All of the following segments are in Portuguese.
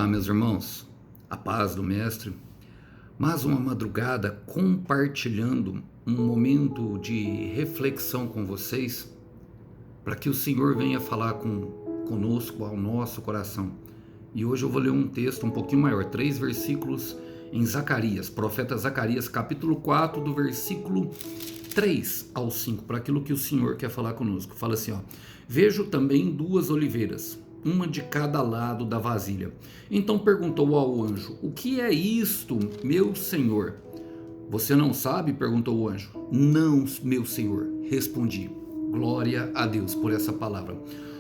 Olá, meus irmãos, a paz do Mestre. Mais uma madrugada compartilhando um momento de reflexão com vocês, para que o Senhor venha falar conosco, ao nosso coração. E hoje eu vou ler um texto um pouquinho maior, 3 versículos em Zacarias, profeta Zacarias, capítulo 4, do versículo 3 ao 5, para aquilo que o Senhor quer falar conosco. Fala assim, ó: vejo também 2 oliveiras, uma de cada lado da vasilha. Então perguntou ao anjo: o que é isto, meu senhor? Você não sabe? Perguntou o anjo. Não, meu senhor, respondi. Glória a Deus por essa palavra.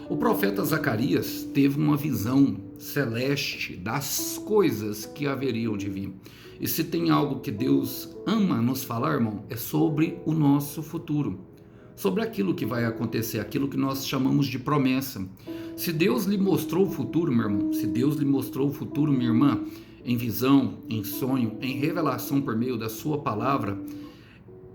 O profeta Zacarias teve uma visão celeste das coisas que haveriam de vir. E se tem algo que Deus ama nos falar, irmão, é sobre o nosso futuro, sobre aquilo que vai acontecer, aquilo que nós chamamos de promessa. Se Deus lhe mostrou o futuro, meu irmão, se Deus lhe mostrou o futuro, minha irmã, em visão, em sonho, em revelação por meio da sua palavra,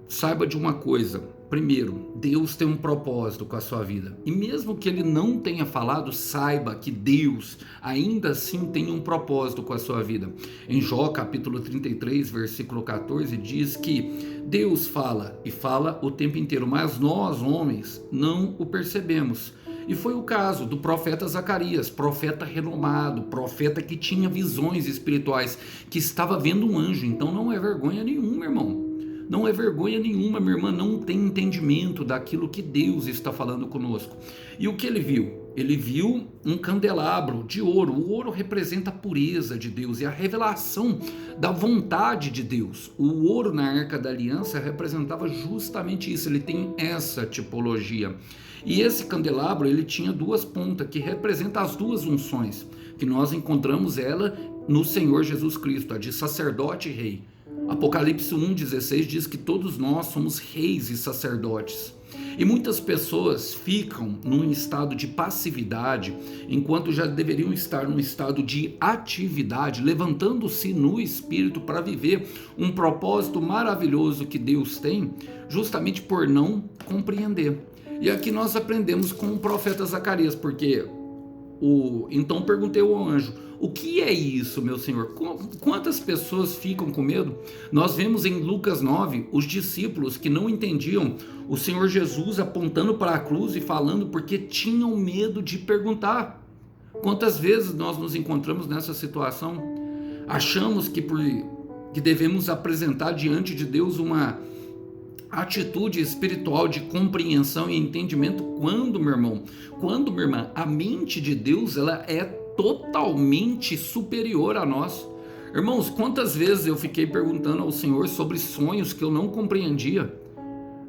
saiba de uma coisa: primeiro, Deus tem um propósito com a sua vida. E mesmo que ele não tenha falado, saiba que Deus ainda assim tem um propósito com a sua vida. Em Jó capítulo 33, versículo 14, diz que Deus fala e fala o tempo inteiro, mas nós, homens, não o percebemos. E foi o caso do profeta Zacarias, profeta renomado, profeta que tinha visões espirituais, que estava vendo um anjo. Então não é vergonha nenhuma, irmão. Não é vergonha nenhuma, minha irmã, não tem entendimento daquilo que Deus está falando conosco. E o que ele viu? Ele viu um candelabro de ouro. O ouro representa a pureza de Deus e a revelação da vontade de Deus. O ouro na Arca da Aliança representava justamente isso, ele tem essa tipologia. E esse candelabro, ele tinha 2 pontas, que representam as 2 unções, que nós encontramos ela no Senhor Jesus Cristo, a de sacerdote e rei. Apocalipse 1,16 diz que todos nós somos reis e sacerdotes. E muitas pessoas ficam num estado de passividade, enquanto já deveriam estar num estado de atividade, levantando-se no Espírito para viver um propósito maravilhoso que Deus tem, justamente por não compreender. E aqui nós aprendemos com o profeta Zacarias, porque então perguntei ao anjo: o que é isso, meu senhor? Quantas pessoas ficam com medo? Nós vemos em Lucas 9 os discípulos que não entendiam o Senhor Jesus apontando para a cruz e falando porque tinham medo de perguntar. Quantas vezes nós nos encontramos nessa situação? Achamos que devemos apresentar diante de Deus uma atitude espiritual de compreensão e entendimento quando, meu irmão, minha irmã, a mente de Deus, ela é totalmente superior a nós. Irmãos, quantas vezes eu fiquei perguntando ao Senhor sobre sonhos que eu não compreendia,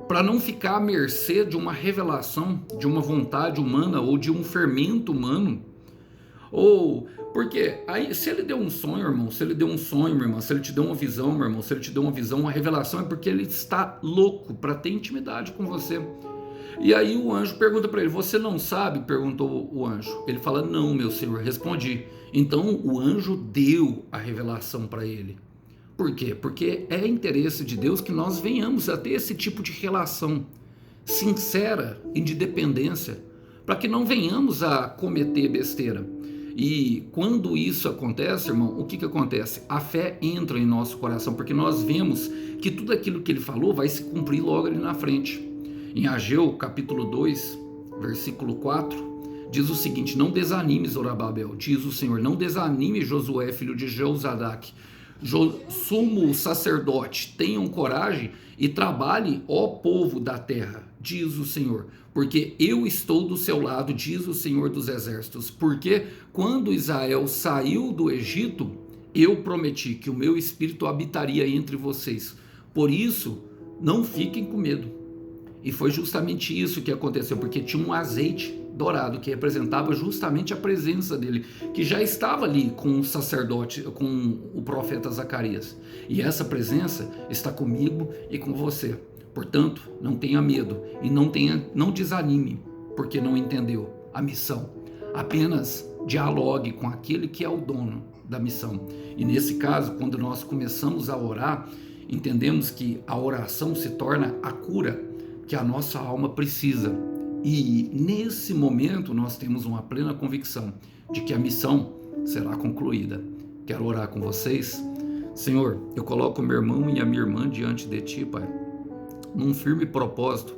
para não ficar à mercê de uma revelação, de uma vontade humana ou de um fermento humano. Ou porque aí, se ele deu um sonho, irmão, se ele deu um sonho, minha irmã, se ele te deu uma visão, meu irmão, se ele te deu uma visão, uma revelação, é porque ele está louco para ter intimidade com você. E aí o anjo pergunta para ele: você não sabe? Perguntou o anjo. Ele fala: não, meu senhor, respondi. Então o anjo deu a revelação para ele. Por quê? Porque é interesse de Deus que nós venhamos a ter esse tipo de relação sincera e de dependência, para que não venhamos a cometer besteira. E quando isso acontece, irmão, o que acontece? A fé entra em nosso coração, porque nós vemos que tudo aquilo que ele falou vai se cumprir logo ali na frente. Em Ageu, capítulo 2, versículo 4, diz o seguinte: não desanime, Zorobabel, diz o Senhor, não desanime, Josué, filho de Jeozadak, sumo sacerdote, tenham coragem e trabalhe, ó povo da terra, diz o Senhor, porque eu estou do seu lado, diz o Senhor dos exércitos. Porque quando Israel saiu do Egito, eu prometi que o meu espírito habitaria entre vocês. Por isso, não fiquem com medo. E foi justamente isso que aconteceu, porque tinha um azeite dourado que representava justamente a presença dele, que já estava ali com o sacerdote, com o profeta Zacarias. E essa presença está comigo e com você. Portanto, não tenha medo e não desanime, porque não entendeu a missão. Apenas dialogue com aquele que é o dono da missão. E nesse caso, quando nós começamos a orar, entendemos que a oração se torna a cura que a nossa alma precisa. E nesse momento nós temos uma plena convicção de que a missão será concluída. Quero orar com vocês. Senhor, eu coloco meu irmão e a minha irmã diante de Ti, Pai, num firme propósito.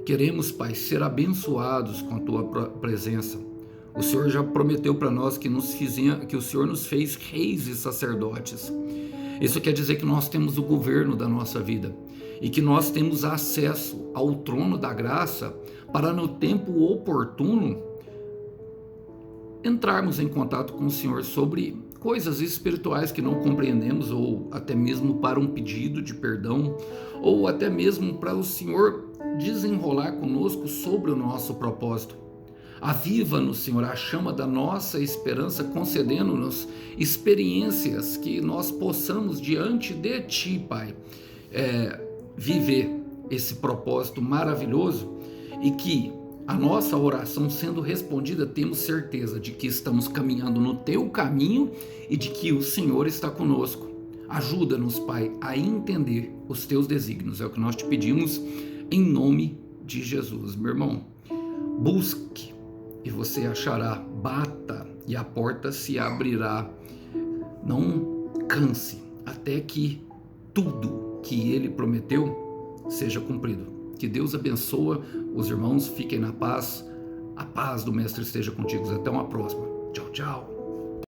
Queremos, Pai, ser abençoados com a Tua presença. O Senhor já prometeu para nós que o Senhor nos fez reis e sacerdotes. Isso quer dizer que nós temos o governo da nossa vida e que nós temos acesso ao trono da graça para, no tempo oportuno, entrarmos em contato com o Senhor sobre coisas espirituais que não compreendemos, ou até mesmo para um pedido de perdão, ou até mesmo para o Senhor desenrolar conosco sobre o nosso propósito. Aviva-nos, Senhor, a chama da nossa esperança, concedendo-nos experiências que nós possamos, diante de Ti, Pai, viver esse propósito maravilhoso, e que a nossa oração sendo respondida, temos certeza de que estamos caminhando no Teu caminho e de que o Senhor está conosco. Ajuda-nos, Pai, a entender os Teus desígnios. É o que nós te pedimos em nome de Jesus. Meu irmão, busque e você achará, bata e a porta se abrirá. Não canse até que tudo que Ele prometeu seja cumprido. Que Deus abençoe os irmãos, fiquem na paz, a paz do Mestre esteja contigo. Até uma próxima. Tchau, tchau.